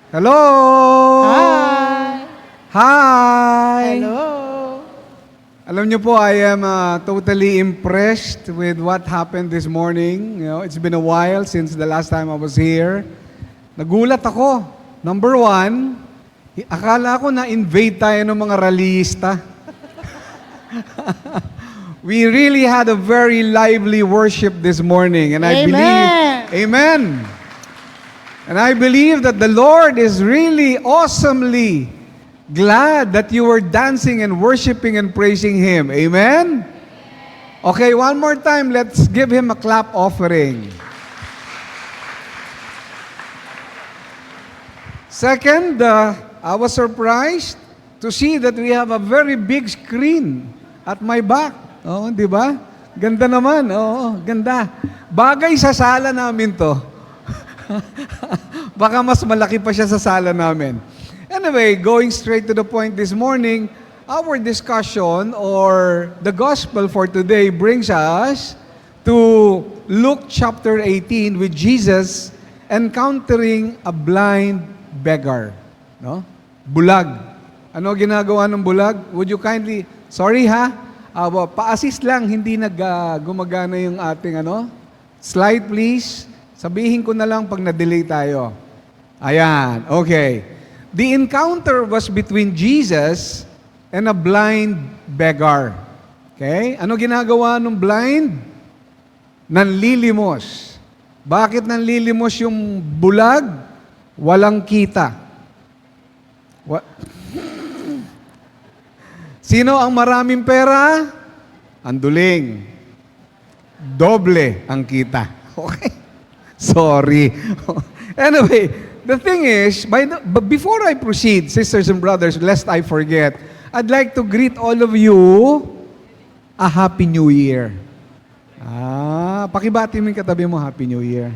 Hello! Hi! Hi! Hello! Alam niyo po, I am totally impressed with what happened this morning. You know, it's been a while since the last time I was here. Nagulat ako. Number one, akala ko na-invade tayo ng mga rallyista. We really had a very lively worship this morning. And I Amen. believe, Amen. And I believe that the Lord is really awesomely glad that you were dancing and worshiping and praising Him. Amen? Okay, one more time, let's give Him a clap offering. Second, I was surprised to see that we have a very big screen at my back. Oh, di ba? Ganda naman. Oo, ganda. Bagay sa sala namin to. Baka mas malaki pa siya sa sala namin. Anyway, going straight to the point this morning, our discussion or the gospel for today brings us to Luke chapter 18 with Jesus encountering a blind beggar. No? Bulag. Ano ginagawa ng bulag? Would you kindly, sorry ha, pa-assist lang, hindi gumagana yung ating slide please. Sabihin ko na lang pag na-delay tayo. Ayan, okay. The encounter was between Jesus and a blind beggar. Okay? Ano ginagawa ng blind? Nanlilimos. Bakit nanlilimos yung bulag? Walang kita. Sino ang maraming pera? Ang duling. Doble ang kita. Okay? Sorry. Anyway, the thing is, but before I proceed, sisters and brothers, lest I forget, I'd like to greet all of you a Happy New Year. Pakibati mo yung katabi mo, Happy New Year.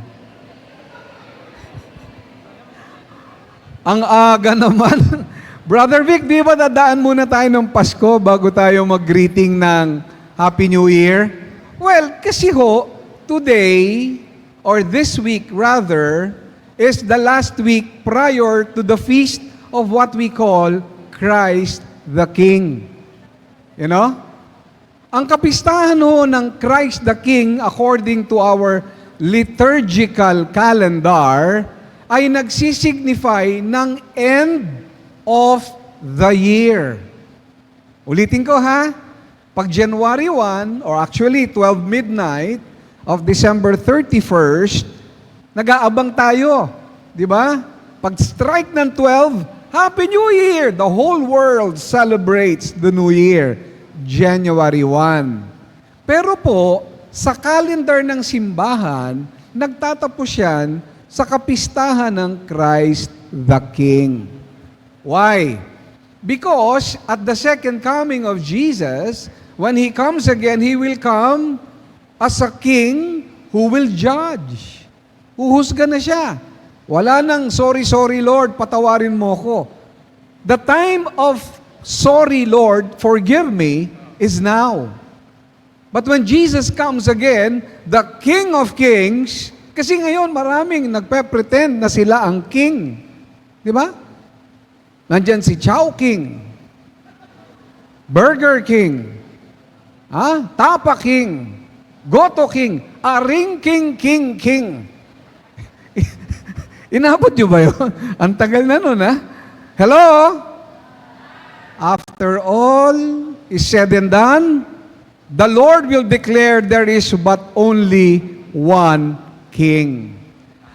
Ang aga naman. Brother Vic, di ba dadaan muna tayo ng Pasko bago tayo mag-greeting ng Happy New Year? Well, kasi ho, today, or this week rather, is the last week prior to the feast of what we call Christ the King. You know? Ang kapistahan ho ng Christ the King, according to our liturgical calendar, ay nagsisignify ng end of the year. Ulitin ko ha, pag January 1, or actually 12 midnight of December 31st, nag-aabang tayo. Di ba? Pag strike ng 12, Happy New Year! The whole world celebrates the New Year, January 1. Pero po, sa calendar ng simbahan, nagtatapos yan sa kapistahan ng Christ the King. Why? Because at the second coming of Jesus, when He comes again, He will come as a king who will judge. Huhusga na siya. Wala nang, sorry Lord, patawarin mo ko. The time of sorry Lord, forgive me, is now. But when Jesus comes again, the King of Kings, kasi ngayon maraming nagpe-pretend na sila ang king. Di ba? Nandyan si Chow King, Burger King, Tapa King, Goto King, Aring King. Inabot nyo ba yun? Ang tagal na nun, ha? Hello? After all is said and done, the Lord will declare there is but only one King.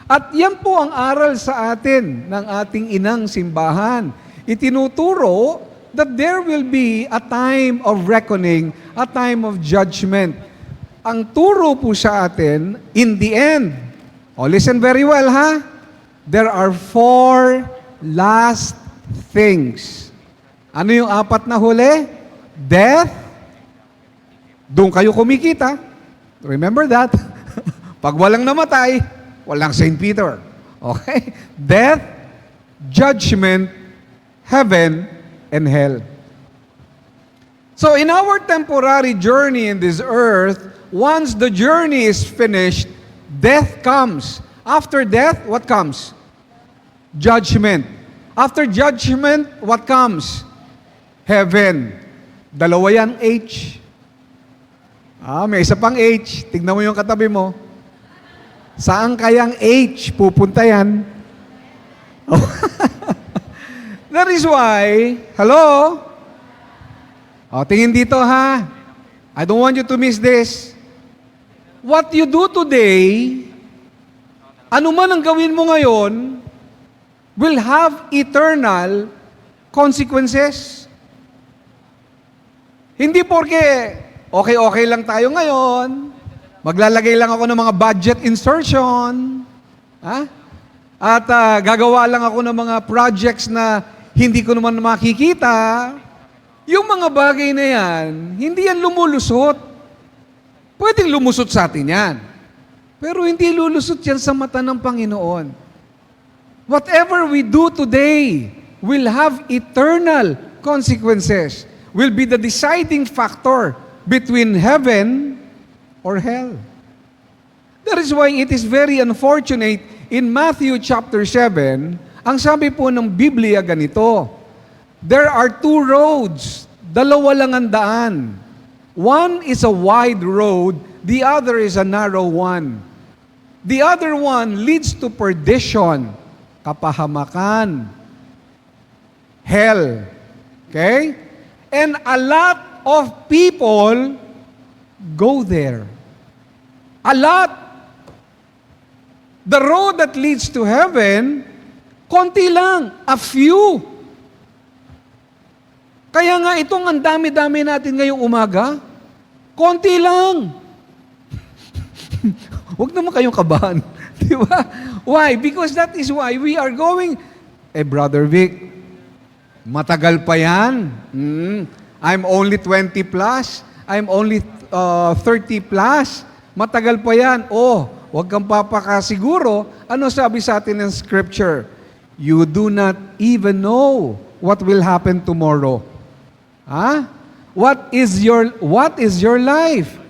At yan po ang aral sa atin ng ating inang simbahan. Itinuturo that there will be a time of reckoning, a time of judgment. Ang turo po sa atin, in the end, listen very well ha, there are 4 last things. Ano yung 4 na huli? Death. Doon kayo kumikita. Remember that. Pag walang namatay, walang St. Peter. Okay? Death, judgment, heaven, and hell. So in our temporary journey in this earth, once the journey is finished, death comes. After death, what comes? Judgment. After judgment, what comes? Heaven. Dalawa yan, H. May isa pang H. Tignan mo yung katabi mo. Saan kayang H pupunta yan? That is why, hello? Tingin dito ha. I don't want you to miss this. What you do today, ano man ang gawin mo ngayon, will have eternal consequences. Hindi porke okay lang tayo ngayon, maglalagay lang ako ng mga budget insertion, at gagawa lang ako ng mga projects na hindi ko naman makikita. Yung mga bagay na yan, hindi yan lumulusot. Pwedeng lumusot sa atin yan. Pero hindi lulusot yan sa mata ng Panginoon. Whatever we do today will have eternal consequences, will be the deciding factor between heaven or hell. That is why it is very unfortunate in Matthew chapter 7, ang sabi po ng Biblia ganito, there are two roads, dalawa lang ang daan. One is a wide road, the other is a narrow one. The other one leads to perdition, kapahamakan, hell. Okay? And a lot of people go there. A lot. The road that leads to heaven, konti lang, a few. Kaya nga itong ang dami-dami natin ngayong umaga, konti lang. Huwag naman kayong kabahan. Di ba? Why? Because that is why we are going, Brother Vic, matagal pa yan. I'm only 20 plus. I'm only 30 plus. Matagal pa yan. Huwag kang papakasiguro. Ano sabi sa atin ng scripture? You do not even know what will happen tomorrow. What is your life?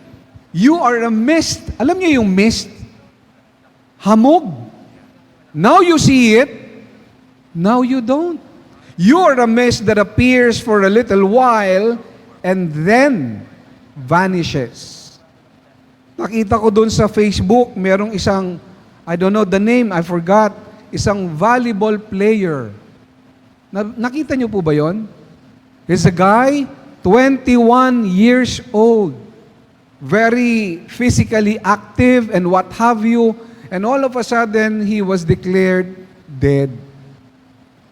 You are a mist. Alam niyo yung mist? Hamog. Now you see it, now you don't. You are a mist that appears for a little while and then vanishes. Nakita ko doon sa Facebook, merong isang, I don't know the name, I forgot, isang volleyball player. Nakita niyo po ba yon? He's a guy, 21 years old, very physically active and what have you, and all of a sudden, he was declared dead.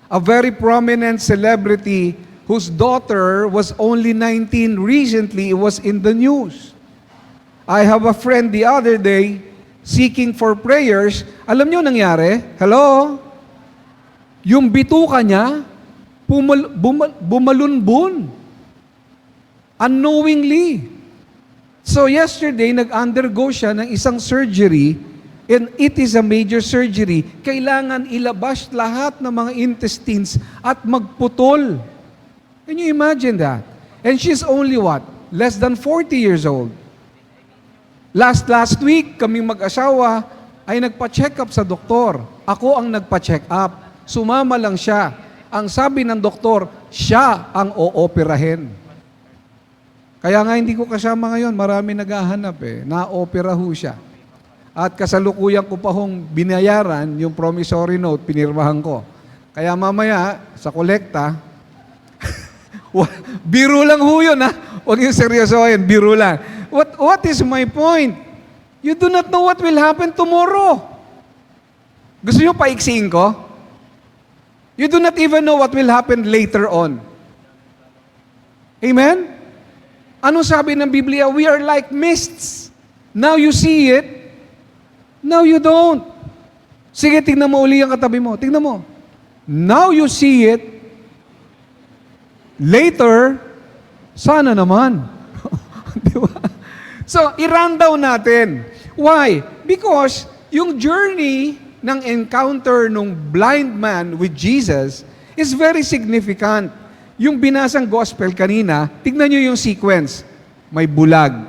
A very prominent celebrity whose daughter was only 19 recently was in the news. I have a friend the other day seeking for prayers. Alam niyo nangyari? Hello? Yung bituka niya, bumalunbun. Unknowingly. So yesterday, nag-undergo siya ng isang surgery, and it is a major surgery. Kailangan ilabas lahat ng mga intestines at magputol. Can you imagine that? And she's only what? Less than 40 years old. Last week, kaming mag-asawa ay nagpa-check up sa doktor. Ako ang nagpa-check up. Sumama lang siya. Ang sabi ng doktor, siya ang ooperahin. Kaya nga hindi ko kasama ngayon, marami naghahanap na-opera ho siya. At kasalukuyan ko pa hong binayaran yung promissory note, pinirmahan ko. Kaya mamaya, sa kolekta, biro lang ho yun Huwag yung seryosohin, biro lang. What is my point? You do not know what will happen tomorrow. Gusto nyo paiksiin ko? You do not even know what will happen later on. Amen? Ano sabi ng Biblia? We are like mists. Now you see it, now you don't. Sige, tingnan mo uli ang katabi mo. Tingnan mo. Now you see it, later, sana naman. Di ba? So, i-run down natin. Why? Because yung journey ng encounter ng blind man with Jesus is very significant. Yung binasang gospel kanina, tignan nyo yung sequence. May bulag.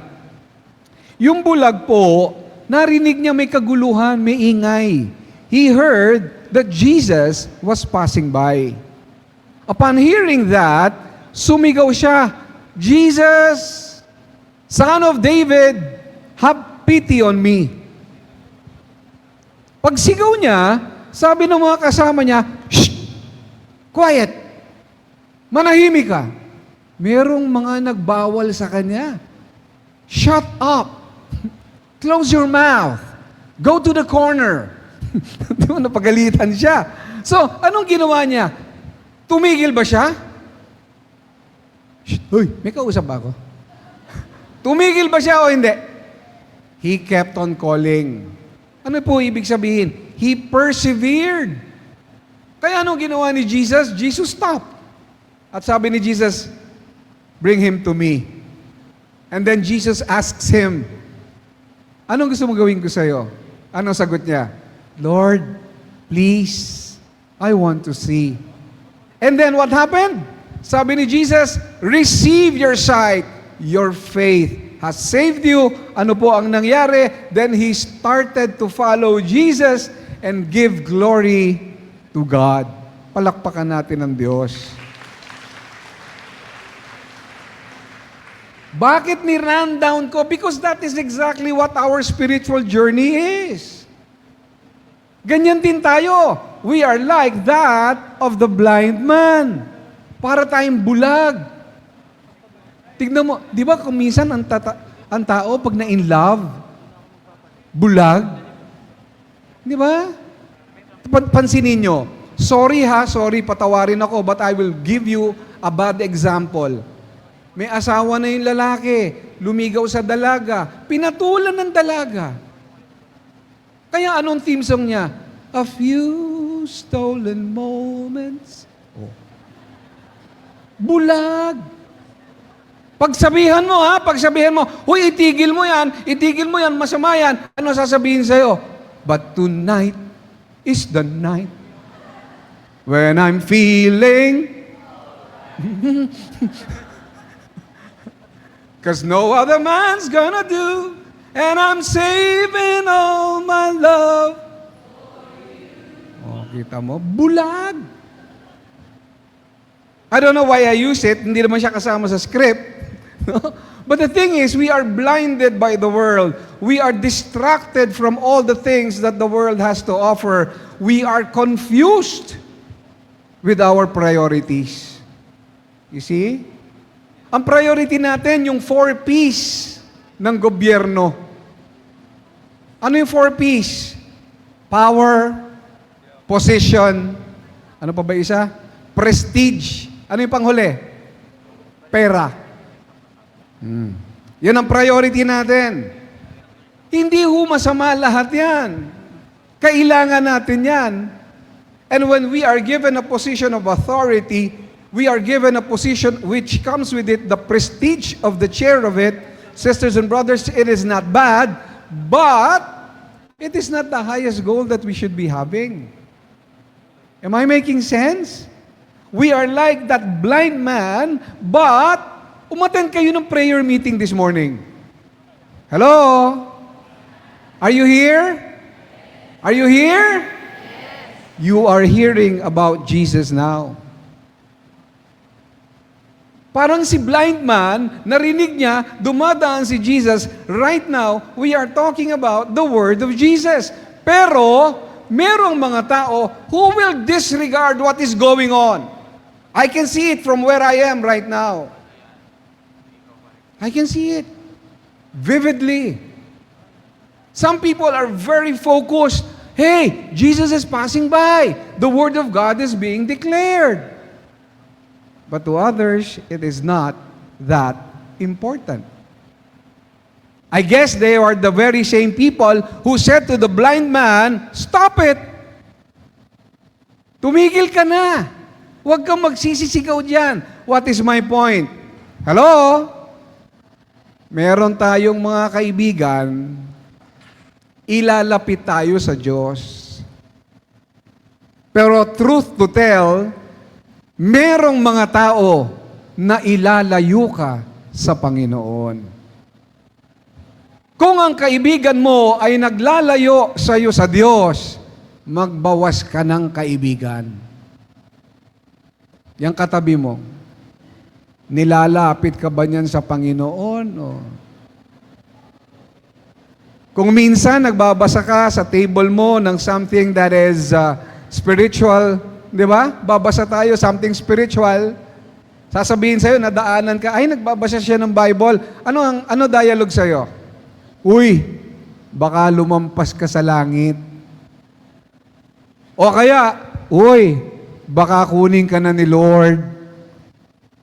Yung bulag po, narinig niya may kaguluhan, may ingay. He heard that Jesus was passing by. Upon hearing that, sumigaw siya, Jesus, Son of David, have pity on me. Pag sigaw niya, sabi ng mga kasama niya, shh! Quiet! Manahimik ka! Merong mga nagbawal sa kanya. Shut up! Close your mouth! Go to the corner! Di ba, napagalitan siya. So, anong ginawa niya? Tumigil ba siya? Shh! Uy, may kausap ba ako? Tumigil ba siya o hindi? He kept on calling. Ano po ibig sabihin? He persevered. Kaya anong ginawa ni Jesus? Jesus stopped. At sabi ni Jesus, bring him to me. And then Jesus asks him, anong gusto mo gawin ko sa'yo? Anong sagot niya? Lord, please, I want to see. And then what happened? Sabi ni Jesus, receive your sight. Your faith has saved you. Ano po ang nangyari? Then he started to follow Jesus and give glory to God. Palakpakan natin ang Diyos. Bakit ni-run down ko? Because that is exactly what our spiritual journey is. Ganyan din tayo. We are like that of the blind man. Para tayong bulag. Tignan mo, di ba kung minsan ang tao pag na-in love, bulag? Di ba? Pansinin nyo, sorry, patawarin ako, but I will give you a bad example. May asawa na yung lalaki, lumigaw sa dalaga, pinatulan ng dalaga. Kaya anong theme song niya? A few stolen moments. Oh. Bulag. Pagsabihan mo, huy, itigil mo yan, masama yan. Ano sasabihin sa'yo? But tonight is the night when I'm feeling cause no other man's gonna do, and I'm saving all my love. Oh, kita mo? Bulag. I don't know why I use it. Hindi naman siya kasama sa script. But the thing is, we are blinded by the world. We are distracted from all the things that the world has to offer. We are confused with our priorities. You see? Ang priority natin, yung 4 P's ng gobyerno. Ano yung 4 P's? Power, position, ano pa ba isa? Prestige. Ano yung panghuli? Pera. Yan ang priority natin. Hindi ho masama lahat yan. Kailangan natin yan. And when we are given a position of authority, we are given a position which comes with it the prestige of the chair of it. Sisters and brothers, it is not bad, but it is not the highest goal that we should be having. Am I making sense? We are like that blind man, but umattend kayo ng prayer meeting this morning. Hello? Are you here? Are you here? You are hearing about Jesus now. Parang si blind man, narinig niya, dumadaan si Jesus. Right now, we are talking about the word of Jesus. Pero, merong mga tao who will disregard what is going on. I can see it from where I am right now. I can see it vividly. Some people are very focused. Hey, Jesus is passing by. The word of God is being declared. But to others, it is not that important. I guess they are the very same people who said to the blind man, stop it! Tumigil ka na! Huwag kang magsisisigaw dyan. What is my point? Hello? Meron tayong mga kaibigan, ilalapit tayo sa Diyos. Pero truth to tell, merong mga tao na ilalayo ka sa Panginoon. Kung ang kaibigan mo ay naglalayo sa iyo sa Diyos, magbawas ka ng kaibigan. Yang katabi mo, nilalapit ka ba niyan sa Panginoon? O? Kung minsan nagbabasa ka sa table mo ng something that is spiritual, di ba? Babasa tayo, something spiritual. Sasabihin sa'yo, nadaanan ka, ay, nagbabasa siya ng Bible. Ano dialogue sa'yo? Uy, baka lumampas ka sa langit. O kaya, uy, baka kunin ka na ni Lord.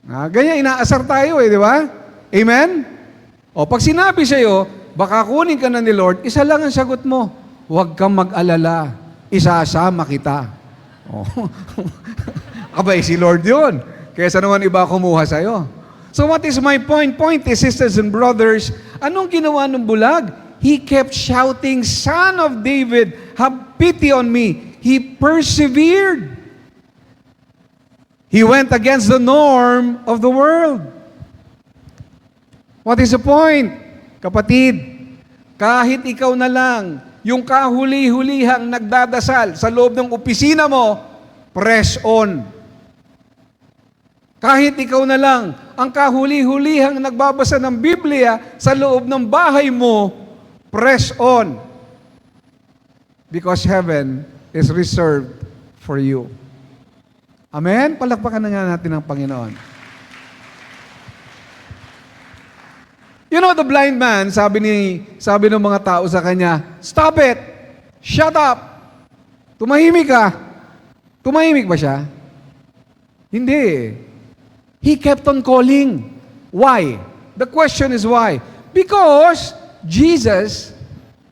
Ganyan, inaasar tayo di ba? Amen? O pag sinabi sa'yo, baka kunin ka na ni Lord, isa lang ang sagot mo, huwag kang mag-alala, isasama kita. O. Abay, si Lord yun. Kaysa naman iba kumuha sa'yo. So what is my point? Point is, sisters and brothers, anong ginawa ng bulag? He kept shouting, Son of David, have pity on me. He persevered. He went against the norm of the world. What is the point? Kapatid, kahit ikaw na lang, yung kahuli-hulihang nagdadasal sa loob ng opisina mo, press on. Kahit ikaw na lang, ang kahuli-hulihang nagbabasa ng Biblia sa loob ng bahay mo, press on. Because heaven is reserved for you. Amen? Palakpakan na nga natin ang Panginoon. You know, the blind man, sabi ng mga tao sa kanya, stop it! Shut up! Tumahimik ka! Tumahimik ba siya? Hindi. He kept on calling. Why? The question is why? Because Jesus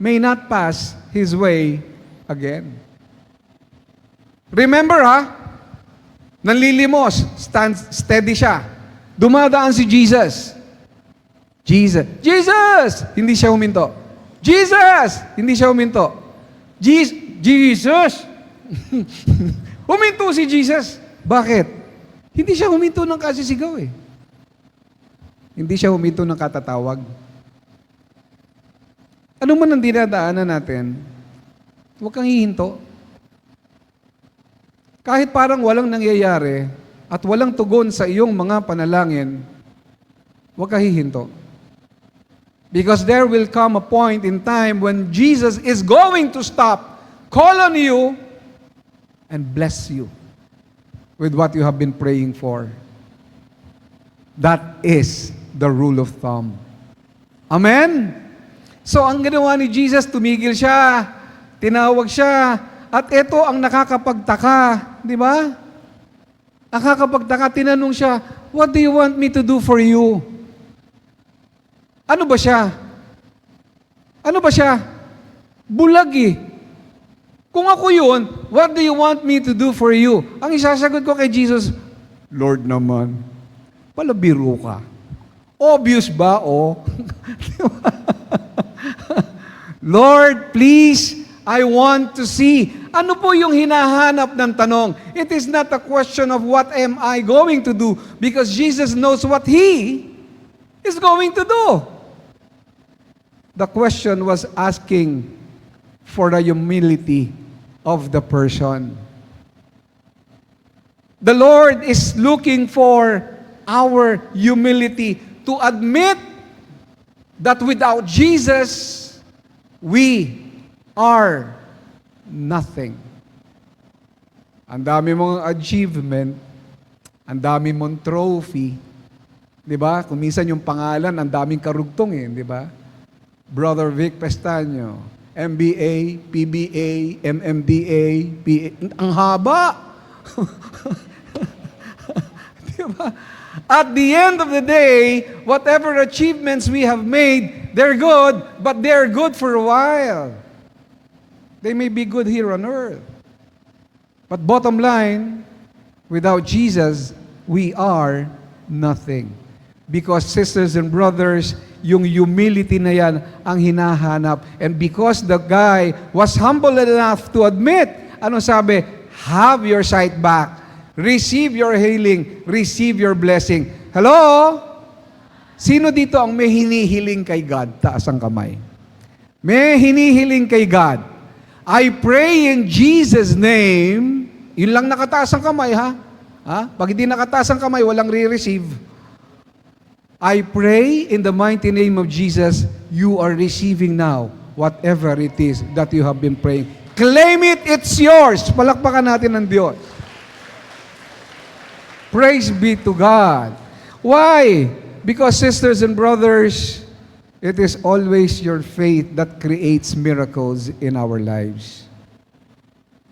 may not pass his way again. Remember nanlilimos, steady siya. Dumadaan si Jesus. Jesus! Hindi siya huminto. Jesus! Hindi siya huminto. Jesus! Huminto si Jesus. Bakit? Hindi siya huminto ng kasisigaw Hindi siya huminto ng katatawag. Ano man ang dinadaanan natin, huwag kang hihinto. Kahit parang walang nangyayari at walang tugon sa iyong mga panalangin, huwag kang hihinto. Because there will come a point in time when Jesus is going to stop, call on you, and bless you with what you have been praying for. That is the rule of thumb. Amen? So, ang ginawa ni Jesus, tumigil siya, tinawag siya, at ito ang nakakapagtaka, di ba? Nakakapagtaka, tinanong siya, what do you want me to do for you? Ano ba siya? Ano ba siya? Bulag Kung ako yun, what do you want me to do for you? Ang isasagot ko kay Jesus, Lord naman, palabiro ka. Obvious ba, Lord, please, I want to see. Ano po yung hinahanap ng tanong? It is not a question of what am I going to do because Jesus knows what He is going to do. The question was asking for the humility of the person. The Lord is looking for our humility to admit that without Jesus, we are nothing. Ang dami mong achievement, ang dami mong trophy, di ba? Kung minsan yung pangalan, ang daming karugtong di ba? Brother Vic Pestaño, MBA, PBA, MMDA, PA, ang haba. Di ba? At the end of the day, whatever achievements we have made, they're good, but they're good for a while. They may be good here on earth. But bottom line, without Jesus, we are nothing. Because sisters and brothers, yung humility na yan ang hinahanap. And because the guy was humble enough to admit, ano sabi? Have your sight back. Receive your healing. Receive your blessing. Hello? Sino dito ang may hinihiling kay God? Taas ang kamay. May hinihiling kay God. I pray in Jesus' name. Yun lang nakataas ang kamay, ha? Pag hindi nakataas ang kamay, walang re-receive. I pray in the mighty name of Jesus, you are receiving now whatever it is that you have been praying. Claim it, it's yours. Palakpakan natin ng Diyos. Praise be to God. Why? Because sisters and brothers, it is always your faith that creates miracles in our lives.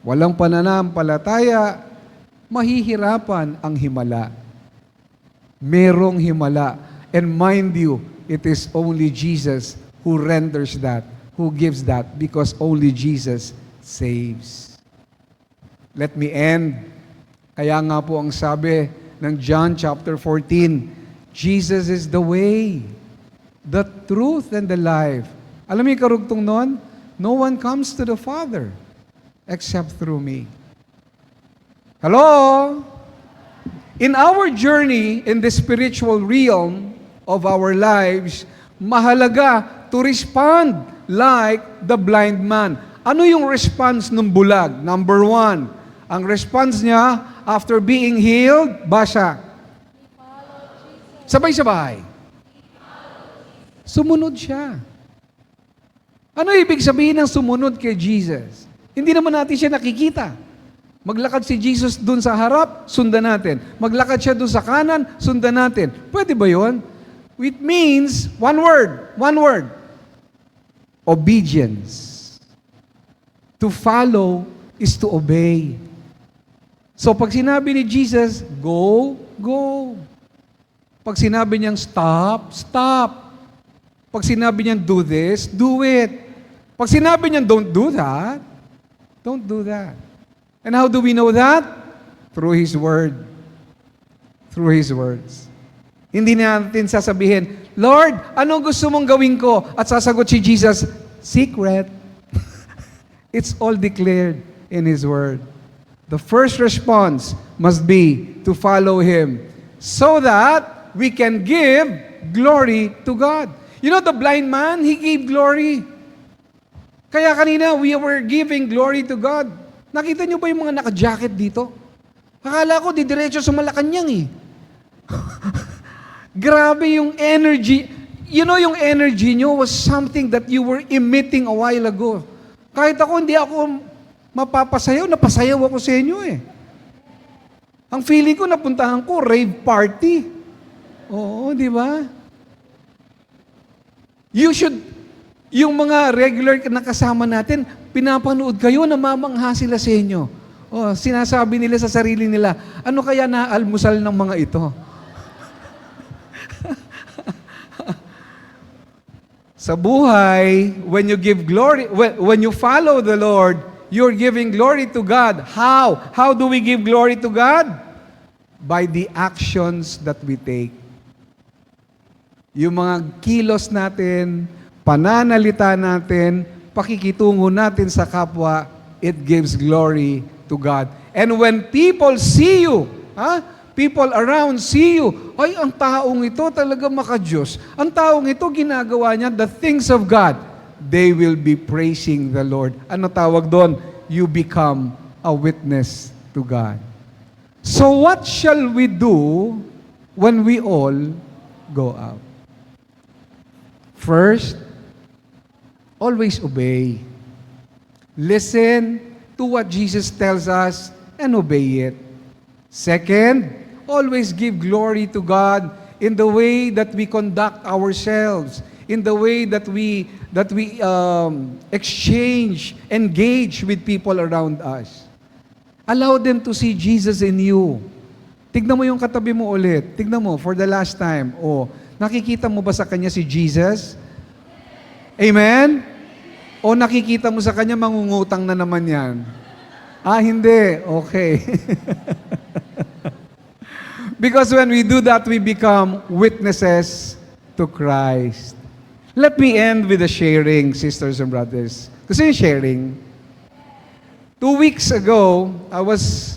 Walang pananampalataya, mahihirapan ang himala. Merong himala. And mind you, it is only Jesus who renders that, who gives that, because only Jesus saves. Let me end. Kaya nga po ang sabi ng John chapter 14, Jesus is the way, the truth, and the life. Alam mo yung karugtong nun? No one comes to the Father except through me. Hello? In our journey in the spiritual realm of our lives, mahalaga to respond like the blind man. Ano yung response ng bulag? Number 1, ang response niya after being healed, basa. Sabay-sabay. Sumunod siya. Ano ibig sabihin ng sumunod kay Jesus? Hindi naman natin siya nakikita. Maglakad si Jesus dun sa harap, sundan natin. Maglakad siya dun sa kanan, sundan natin. Pwede ba yun? It means, one word, obedience. To follow is to obey. So pag sinabi ni Jesus, go, go. Pag sinabi niyang stop, stop. Pag sinabi niyang do this, do it. Pag sinabi niyang don't do that, don't do that. And how do we know that? Through His Word. Through His words. Hindi natin sasabihin, Lord, anong gusto mong gawin ko? At sasagot si Jesus, secret. It's all declared in His Word. The first response must be to follow Him so that we can give glory to God. You know, the blind man, he gave glory. Kaya kanina, we were giving glory to God. Nakita niyo ba yung mga naka-jacket dito? Akala ko, didiretso sa Malacanang eh. Grabe yung energy. You know, yung energy nyo was something that you were emitting a while ago. Kahit ako, hindi ako mapapasayaw, napasayaw ako sa inyo eh. Ang feeling ko, napuntahan ko, rave party. Oo, di ba? You should, yung mga regular na kasama natin, pinapanood kayo, namamangha sila sa inyo. Oh, sinasabi nila sa sarili nila, ano kaya naalmusal ng mga ito? Sa buhay, when you give glory, when you follow the Lord, you're giving glory to God. How? How do we give glory to God? By the actions that we take. Yung mga kilos natin, pananalita natin, pakikitungo natin sa kapwa, it gives glory to God. And when people see you, people around see you, ay, ang taong ito talaga maka-Diyos. Ang taong ito ginagawa niya, the things of God, they will be praising the Lord. Ano tawag doon? You become a witness to God. So what shall we do when we all go out? First, always obey. Listen to what Jesus tells us and obey it. Second, always give glory to God in the way that we conduct ourselves, in the way that we exchange, engage with people around us. Allow them to see Jesus in you. Tignan mo yung katabi mo ulit. Tignan mo for the last time. Oh, nakikita mo ba sa kanya si Jesus? Amen? O nakikita mo sa kanya mangungutang na naman yan? Hindi. Okay. Because when we do that, we become witnesses to Christ. Let me end with a sharing, sisters and brothers. Kasi yung sharing, 2 weeks ago, I was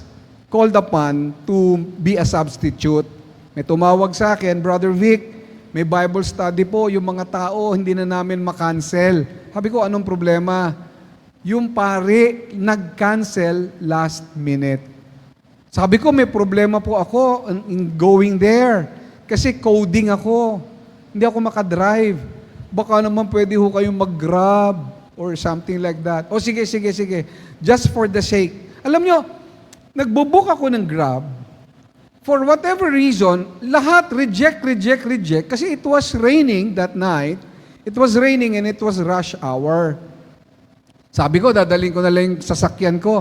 called upon to be a substitute. May tumawag sa akin, Brother Vic, may Bible study po, yung mga tao, hindi na namin makancel. Sabi ko, anong problema? Yung pare, nag-cancel last minute. Sabi ko, may problema po ako in going there. Kasi coding ako. Hindi ako makadrive. Baka naman pwede ho kayong mag-grab or something like that. O sige. Just for the sake. Alam nyo, nagbubook ako ng grab. For whatever reason, lahat reject. Kasi it was raining that night. It was raining and it was rush hour. Sabi ko, dadalhin ko na lang yung sasakyan ko.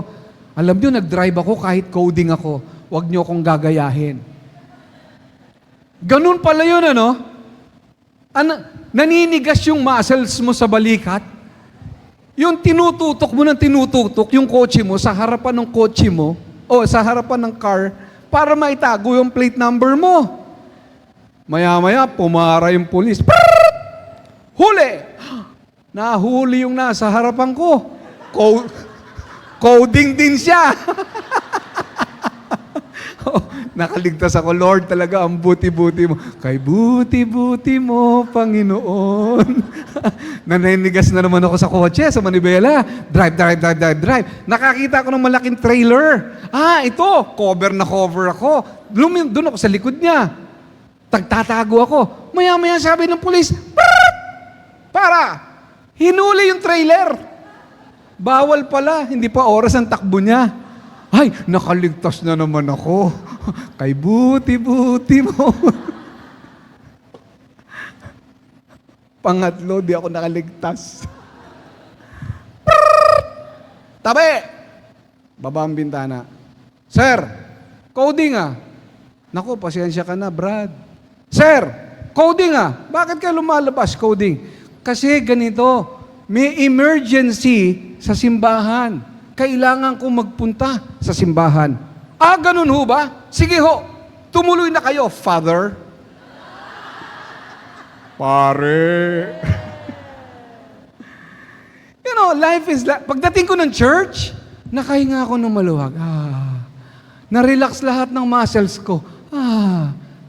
Alam nyo, nag-drive ako kahit coding ako. Huwag nyo akong gagayahin. Ganun pala yun, ano? Naninigas yung muscles mo sa balikat. Yung tinututok mo ng tinututok, yung kotse mo, sa harapan ng kotse mo, o sa harapan ng car, para maitago yung plate number mo. Maya-maya, pumara yung pulis. Huli! Nahuli yung nasa harapan ko. Coding din siya. Nakaligtas ako, Lord, talaga ang buti-buti mo. Kay buti-buti mo, Panginoon. Naninigas na naman ako sa kotse, sa manibela. Drive. Nakakita ako ng malaking trailer. Ito, cover na cover ako. Doon ako sa likod niya. Tagtatago ako. Maya-maya sabi ng pulis, para! Hinuli yung trailer. Bawal pala, hindi pa oras ang takbo niya. Ay, nakaligtas na naman ako. Kay buti-buti mo. Pangatlo, di ako nakaligtas. Tabi! Baba ang bintana. Sir, coding Naku, pasensya ka na, Brad. Sir, coding Bakit kayo lumalabas, coding? Kasi ganito, may emergency sa simbahan. Kailangan kong magpunta sa simbahan. Ganun ho ba? Sige ho, tumuloy na kayo, Father. Pare. You know, life is like, pagdating ko ng church, nakahinga ako ng maluwag. Na-relax lahat ng muscles ko.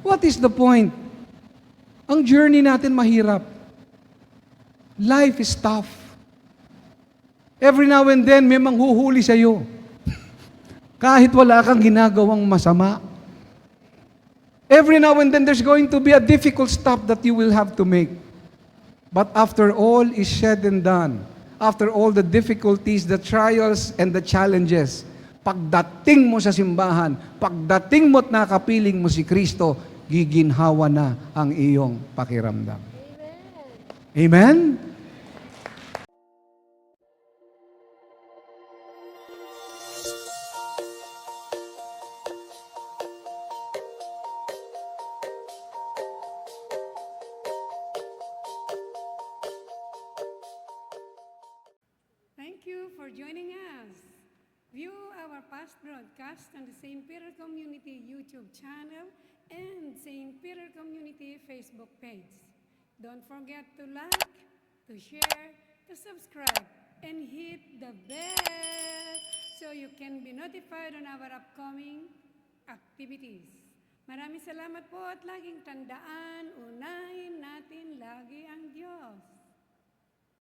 What is the point? Ang journey natin mahirap. Life is tough. Every now and then, may manghuhuli sa'yo. Kahit wala kang ginagawang masama. Every now and then, there's going to be a difficult stop that you will have to make. But after all is said and done, after all the difficulties, the trials, and the challenges, pagdating mo sa simbahan, pagdating mo at nakapiling mo si Kristo, giginhawa na ang iyong pakiramdam. Amen? Thank you for joining us. View our past broadcast on the St. Peter Community YouTube channel and St. Peter Community Facebook page. Don't forget to like, to share, to subscribe, and hit the bell so you can be notified on our upcoming activities. Maraming salamat po at laging tandaan, unahin natin lagi ang Diyos.